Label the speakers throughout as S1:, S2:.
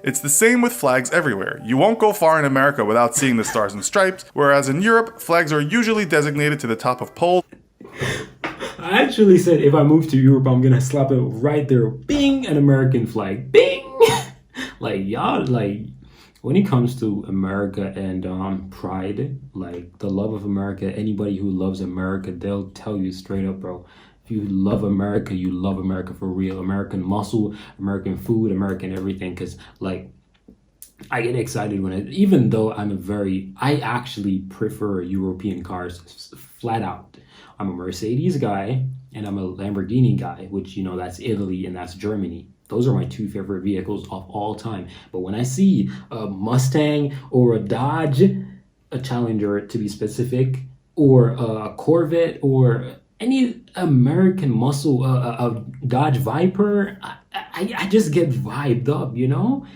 S1: It's the same with flags everywhere. You won't go far in America without seeing the stars and stripes, whereas in Europe, flags are usually designated to the top of poles.
S2: I actually said if I move to Europe, I'm gonna slap it right there. Bing! An American flag. Bing! Like, y'all, like, when it comes to America and pride, like the love of America, anybody who loves America, they'll tell you straight up, bro. If you love America, you love America for real. American muscle, American food, American everything. Cause like, I get excited when even though I actually prefer European cars flat out. I'm a Mercedes guy and I'm a Lamborghini guy, which, you know, that's Italy and that's Germany. Those are my two favorite vehicles of all time. But when I see a Mustang or a Dodge, a Challenger to be specific, or a Corvette or any American muscle, a Dodge Viper, I just get vibed up, you know?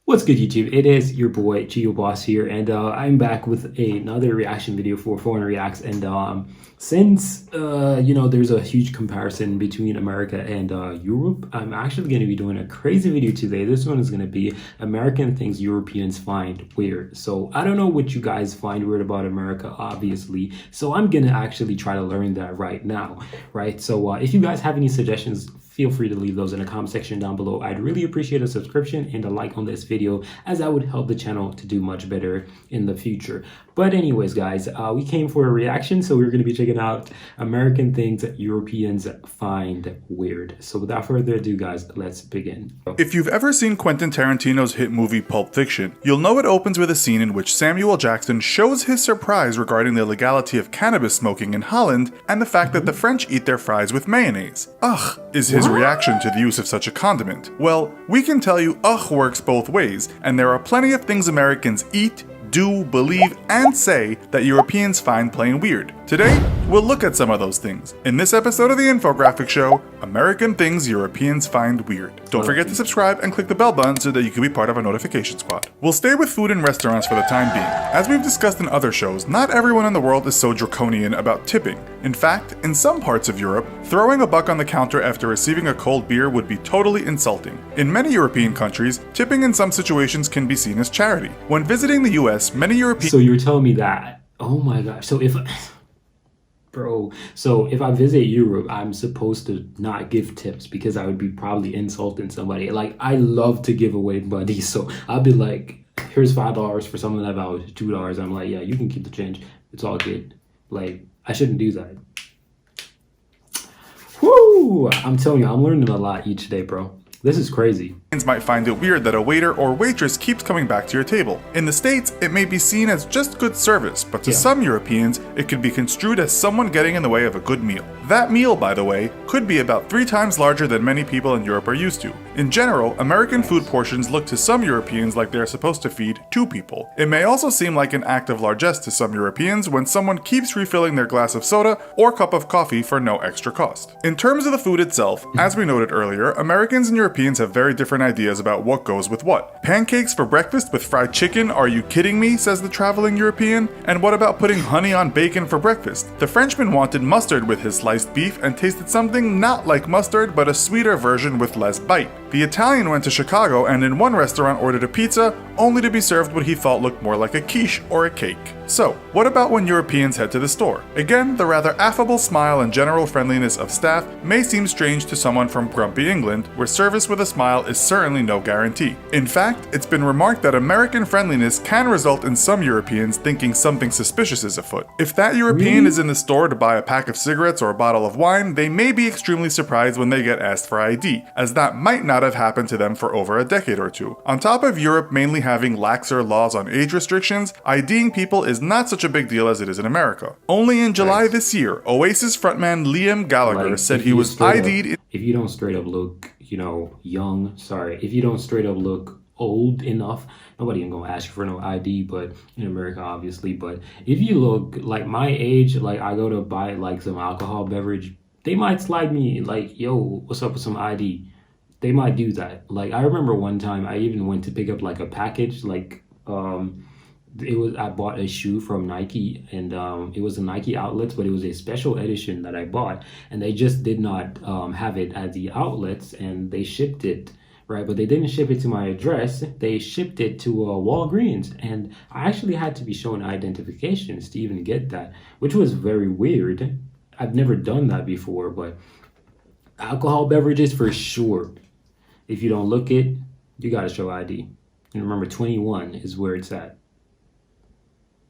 S2: What's good, YouTube? It is your boy GeoBoss here, and I'm back with another reaction video for Foreign Reacts. And since you know, there's a huge comparison between America and Europe, I'm actually going to be doing a crazy video today. This one is going to be American things Europeans find weird. So I don't know what you guys find weird about America, obviously. So I'm going to actually try to learn that right now, right? So if you guys have any suggestions, feel free to leave those in the comment section down below. I'd really appreciate a subscription and a like on this video, as that would help the channel to do much better in the future. But anyways, guys, we came for a reaction, so we're going to be checking out American things that Europeans find weird. So without further ado, guys, let's begin.
S1: If you've ever seen Quentin Tarantino's hit movie Pulp Fiction, you'll know it opens with a scene in which Samuel Jackson shows his surprise regarding the legality of cannabis smoking in Holland and the fact that the French eat their fries with mayonnaise. Ugh, is his reaction to the use of such a condiment. Well, we can tell you ugh works both ways, and there are plenty of things Americans eat, do, believe, and say that Europeans find plain weird. Today, we'll look at some of those things. In this episode of the Infographic Show, American things Europeans find weird. Don't forget to subscribe and click the bell button so that you can be part of our notification squad. We'll stay with food and restaurants for the time being. As we've discussed in other shows, not everyone in the world is so draconian about tipping. In fact, in some parts of Europe, throwing a buck on the counter after receiving a cold beer would be totally insulting. In many European countries, tipping in some situations can be seen as charity. When visiting the US, many European—
S2: So you're telling me that, oh my gosh, so if I visit Europe, I'm supposed to not give tips because I would be probably insulting somebody. Like, I love to give away money, so I'll be like, here's $5 for something that values $2. I'm like, yeah, you can keep the change. It's all good. Like, I shouldn't do that. Woo! I'm telling you, I'm learning a lot each day, bro. This is crazy.
S1: might find it weird that a waiter or waitress keeps coming back to your table. In the States, it may be seen as just good service, but to some Europeans, it could be construed as someone getting in the way of a good meal. That meal, by the way, could be about 3 times larger than many people in Europe are used to. In general, American food portions look to some Europeans like they are supposed to feed 2 people. It may also seem like an act of largesse to some Europeans when someone keeps refilling their glass of soda or cup of coffee for no extra cost. In terms of the food itself, as we noted earlier, Americans and Europeans have very different ideas about what goes with what. Pancakes for breakfast with fried chicken? Are you kidding me? Says the traveling European. And what about putting honey on bacon for breakfast? The Frenchman wanted mustard with his sliced beef and tasted something not like mustard but a sweeter version with less bite. The Italian went to Chicago and in one restaurant ordered a pizza only to be served what he thought looked more like a quiche or a cake. So, what about when Europeans head to the store? Again, the rather affable smile and general friendliness of staff may seem strange to someone from grumpy England, where service with a smile is certainly no guarantee. In fact, it's been remarked that American friendliness can result in some Europeans thinking something suspicious is afoot. If that European is in the store to buy a pack of cigarettes or a bottle of wine, they may be extremely surprised when they get asked for ID, as that might not have happened to them for over a decade or two. On top of Europe mainly having laxer laws on age restrictions, IDing people is not such a big deal as it is in America. Only in July this year, Oasis frontman Liam Gallagher said he was ID'd.
S2: If you don't straight up look, you know, if you don't straight up look old enough, nobody ain't gonna ask you for no ID, but in America, obviously. But if you look like my age, like I go to buy like some alcohol beverage, they might slide me like, yo, what's up with some ID? They might do that. Like, I remember one time I even went to pick up like a package, like I bought a shoe from Nike, and it was a Nike outlets, but it was a special edition that I bought, and they just did not have it at the outlets, and they shipped it right? But they didn't ship it to my address. They shipped it to Walgreens, and I actually had to be shown identifications to even get that, which was very weird. I've never done that before, but alcohol beverages for sure. If you don't look it, you got to show ID. And remember, 21 is where it's at.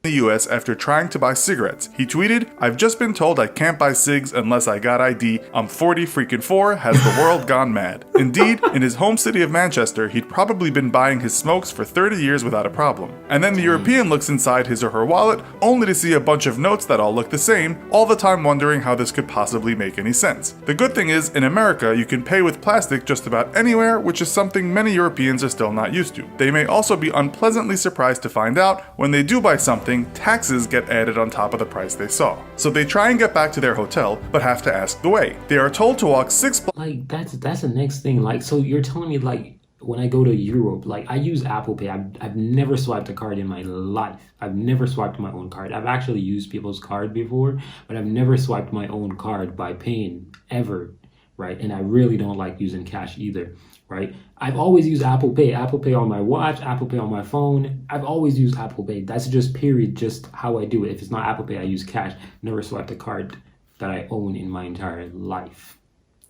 S1: The US after trying to buy cigarettes. He tweeted, "I've just been told I can't buy cigs unless I got ID. I'm 40 freaking 4. Has the world gone mad?" Indeed, in his home city of Manchester, he'd probably been buying his smokes for 30 years without a problem. And then the European looks inside his or her wallet, only to see a bunch of notes that all look the same, all the time wondering how this could possibly make any sense. The good thing is, in America, you can pay with plastic just about anywhere, which is something many Europeans are still not used to. They may also be unpleasantly surprised to find out, when they do buy something, taxes get added on top of the price they saw. So they try and get back to their hotel, but have to ask the way. They are told to walk 6 blocks.
S2: Like that's the next thing. Like, so you're telling me, like, when I go to Europe, like, I use Apple Pay. I've never swiped a card in my life. I've never swiped my own card. I've actually used people's card before, but I've never swiped my own card by paying ever, right? And I really don't like using cash either, right? I've always used Apple Pay on my watch, Apple Pay on my phone. I've always used Apple Pay. That's just period, just how I do it. If it's not Apple Pay, I use cash. Never swiped a card that I own in my entire life.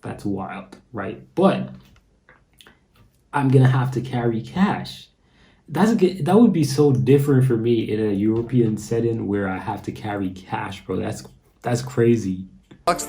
S2: That's wild, right? But I'm gonna have to carry cash. That would be so different for me in a European setting where I have to carry cash, bro. That's crazy.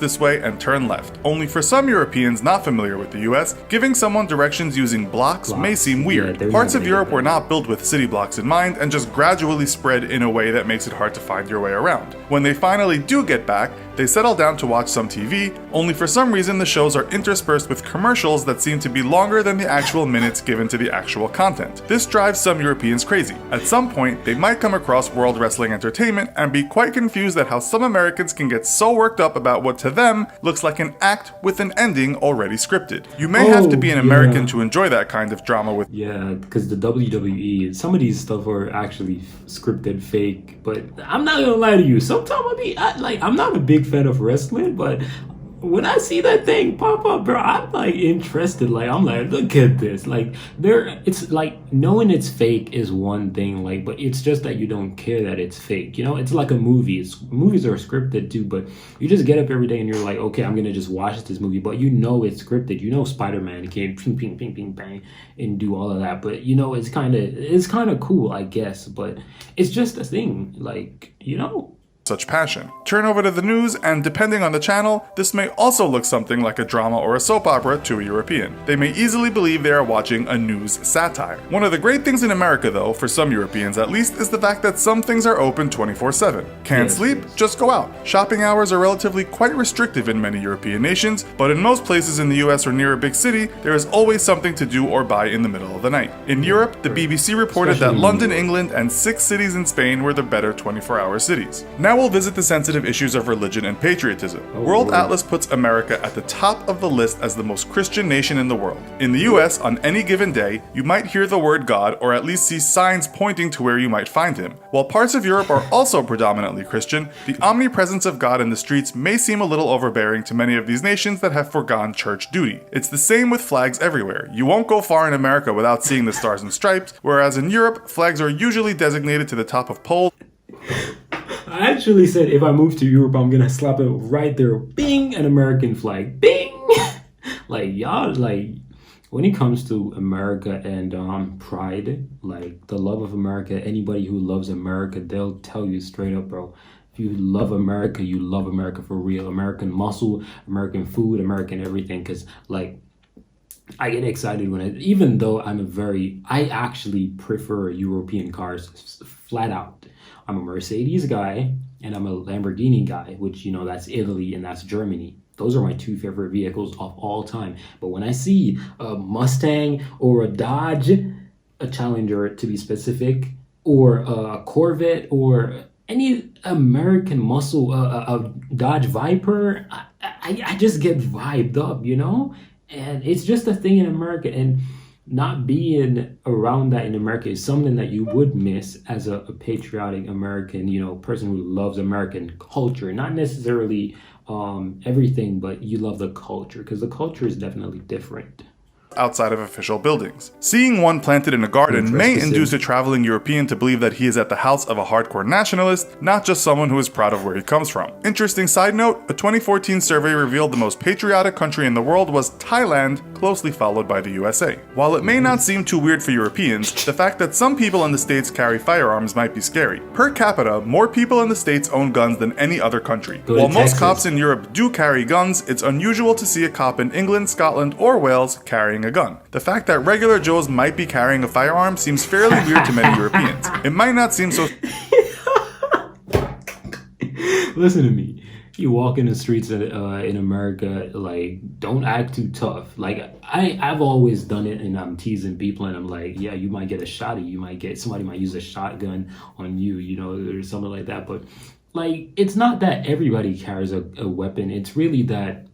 S1: This way and turn left. Only for some Europeans not familiar with the US, giving someone directions using blocks may seem weird.
S2: Yeah,
S1: Parts of Europe were not built with city blocks in mind and just gradually spread in a way that makes it hard to find your way around. When they finally do get back, they settle down to watch some TV, only for some reason the shows are interspersed with commercials that seem to be longer than the actual minutes given to the actual content. This drives some Europeans crazy. At some point, they might come across World Wrestling Entertainment and be quite confused at how some Americans can get so worked up about what to them looks like an act with an ending already scripted. You may have to be an American to enjoy that kind of drama with.
S2: Yeah, because the WWE, some of these stuff are actually scripted, fake. But I'm not gonna lie to you. Sometimes I'm not a big fan of wrestling, but when I see that thing pop up, bro, I'm like interested. Like, I'm like, look at this. Like, it's like knowing it's fake is one thing, like, but it's just that you don't care that it's fake. You know, it's like a movie. Movies are scripted too, but you just get up every day and you're like, okay, I'm gonna just watch this movie. But you know it's scripted. You know Spider-Man can ping, ping, ping, ping, bang, and do all of that. But you know, it's kind of cool, I guess. But it's just a thing, like, you know.
S1: Such passion. Turn over to the news, and depending on the channel, this may also look something like a drama or a soap opera to a European. They may easily believe they are watching a news satire. One of the great things in America, though, for some Europeans at least, is the fact that some things are open 24/7. Can't sleep? Just go out. Shopping hours are relatively quite restrictive in many European nations, but in most places in the US or near a big city, there is always something to do or buy in the middle of the night. In Europe, the BBC reported that London, England, and 6 cities in Spain were the better 24-hour cities. Now we'll visit the sensitive issues of religion and patriotism. World Atlas puts America at the top of the list as the most Christian nation in the world. In the US, on any given day, you might hear the word God or at least see signs pointing to where you might find him. While parts of Europe are also predominantly Christian, the omnipresence of God in the streets may seem a little overbearing to many of these nations that have foregone church duty. It's the same with flags everywhere. You won't go far in America without seeing the stars and stripes, whereas in Europe, flags are usually designated to the top of poles.
S2: I actually said if I move to Europe, I'm gonna slap it right there. Bing! An American flag. Bing! Like, y'all, like, when it comes to America and pride, like the love of America, anybody who loves America, they'll tell you straight up, bro. If you love America, you love America for real. American muscle, American food, American everything. Because, like, I get excited when even though I actually prefer European cars flat out. I'm a Mercedes guy and I'm a Lamborghini guy, which, you know, that's Italy and that's Germany. Those are my 2 favorite vehicles of all time. But when I see a Mustang or a Dodge, a Challenger to be specific, or a Corvette or any American muscle, a Dodge Viper, I just get vibed up, you know? And it's just a thing in America. And not being around that in America is something that you would miss as a patriotic American, you know, person who loves American culture. Not necessarily everything, but you love the culture, because the culture is definitely different.
S1: outside of official buildings. Seeing one planted in a garden may
S2: Interesting.
S1: induce a traveling European to believe that he is at the house of a hardcore nationalist, not just someone who is proud of where he comes from. Interesting side note, a 2014 survey revealed the most patriotic country in the world was Thailand, closely followed by the USA. While it may not seem too weird for Europeans, the fact that some people in the States carry firearms might be scary. Per capita, more people in the States own guns than any other country.
S2: Go to
S1: While most
S2: Texas.
S1: cops in Europe do carry guns, it's unusual to see a cop in England, Scotland, or Wales carrying a gun. The fact that regular Joes might be carrying a firearm seems fairly weird to many Europeans. It might not seem so
S2: Listen to me. You walk in the streets in America, like, don't act too tough. Like, I've always done it, and I'm teasing people, and I'm like, yeah, you might get a shotty. Somebody might use a shotgun on you, you know, or something like that. But, like, it's not that everybody carries a weapon. It's really that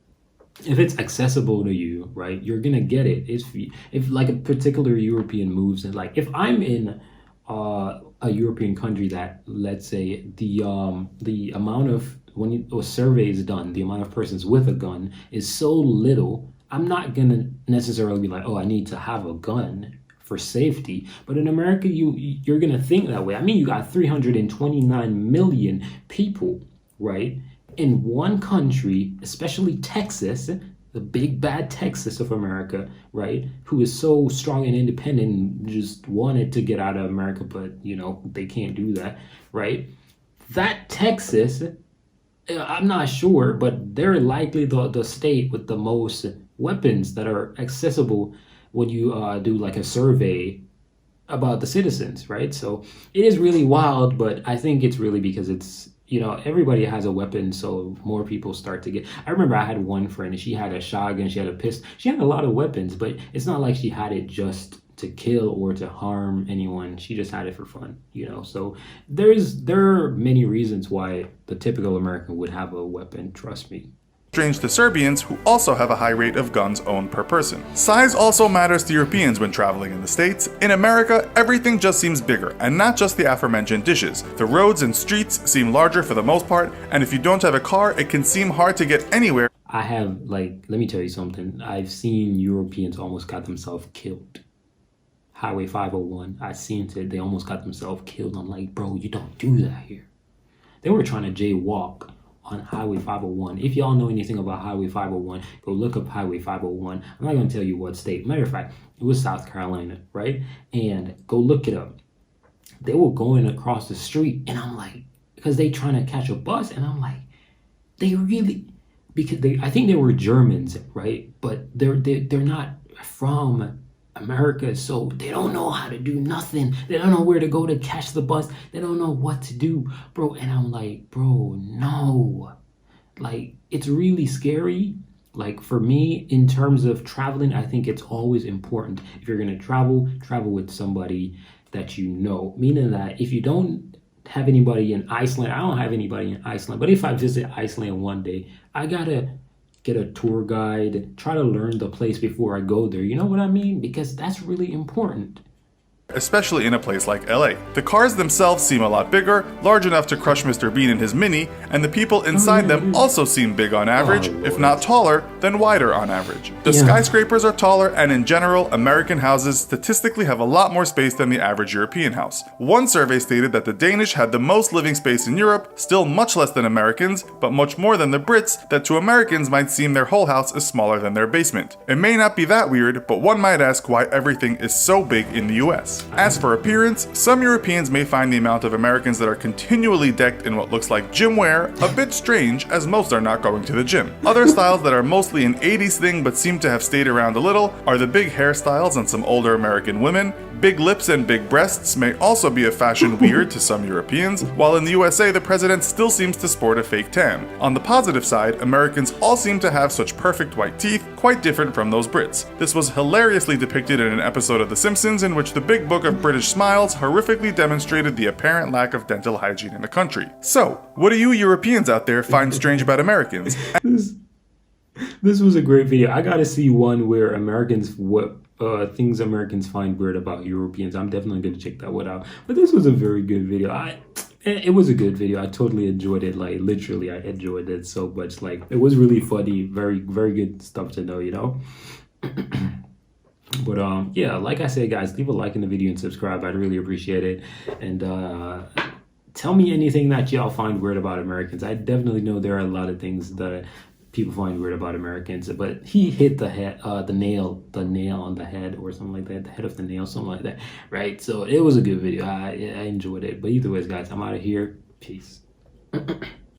S2: if it's accessible to you, right, you're gonna get it. If like a particular European moves, and like if I'm in a European country that, let's say, the amount of a survey is done, the amount of persons with a gun is so little, I'm not gonna necessarily be like, oh, I need to have a gun for safety. But in America, you're gonna think that way. I mean, you got 329 million people, right, in one country, especially Texas, the big bad Texas of America, right, who is so strong and independent and just wanted to get out of America, but, you know, they can't do that, right? That Texas, I'm not sure, but they're likely the state with the most weapons that are accessible when you do like a survey about the citizens, right? So it is really wild, but I think it's really because it's, you know, everybody has a weapon, so more people start to get. I remember I had one friend, and she had a shotgun, she had a pistol, she had a lot of weapons, but it's not like she had it just to kill or to harm anyone. She just had it for fun, you know. So there are many reasons why the typical American would have a weapon, trust me.
S1: strange to Serbians, who also have a high rate of guns owned per person. Size also matters to Europeans when traveling in the States. In America, everything just seems bigger, and not just the aforementioned dishes. The roads and streets seem larger for the most part, and if you don't have a car, it can seem hard to get anywhere.
S2: I have, like, let me tell you something. I've seen Europeans almost got themselves killed. Highway 501, I seen it. They almost got themselves killed. I'm like, bro, you don't do that here. They were trying to jaywalk on Highway 501. If y'all know anything about Highway 501, go look up Highway 501. I'm not going to tell you what state. Matter of fact, it was South Carolina, right? And go look it up. They were going across the street, and I'm like, because they trying to catch a bus, and I'm like, they really, because I think they were Germans, right? But they're not from America, so they don't know how to do nothing. They don't know where to go to catch the bus. They don't know what to do, bro. And I'm like, bro, no. Like, it's really scary. Like, for me, in terms of traveling, I think it's always important. If you're gonna travel with somebody that you know. Meaning that if you don't have anybody in Iceland, I don't have anybody in Iceland, but if I visit Iceland one day, I gotta get a tour guide, try to learn the place before I go there. You know what I mean? Because that's really important.
S1: Especially in a place like LA. The cars themselves seem a lot bigger, large enough to crush Mr. Bean in his Mini, and the people inside them also seem big on average, if not taller, then wider on average. The skyscrapers are taller, and in general, American houses statistically have a lot more space than the average European house. One survey stated that the Danish had the most living space in Europe, still much less than Americans, but much more than the Brits, that to Americans might seem their whole house is smaller than their basement. It may not be that weird, but one might ask why everything is so big in the US. As for appearance, some Europeans may find the amount of Americans that are continually decked in what looks like gym wear a bit strange, as most are not going to the gym. Other styles that are mostly an 80s thing but seem to have stayed around a little are the big hairstyles on some older American women. Big lips and big breasts may also be a fashion weird to some Europeans, while in the USA the president still seems to sport a fake tan. On the positive side, Americans all seem to have such perfect white teeth, quite different from those Brits. This was hilariously depicted in an episode of The Simpsons in which the Big Book of British Smiles horrifically demonstrated the apparent lack of dental hygiene in the country. So, what do you Europeans out there find strange about Americans?
S2: This was a great video. I gotta see one where things Americans find weird about Europeans. I'm definitely gonna check that one out. But this was a very good video. It was a good video. I totally enjoyed it. Like, literally, I enjoyed it so much. Like, it was really funny. Very, very good stuff to know, you know? But yeah, like I said, guys, leave a like in the video and subscribe. I'd really appreciate it. And tell me anything that y'all find weird about Americans. I definitely know there are a lot of things that people find weird about Americans, but he hit the head, the nail on the head or something like that, the head of the nail, something like that, right? So it was a good video. I enjoyed it. But either ways, guys, I'm out of here. Peace.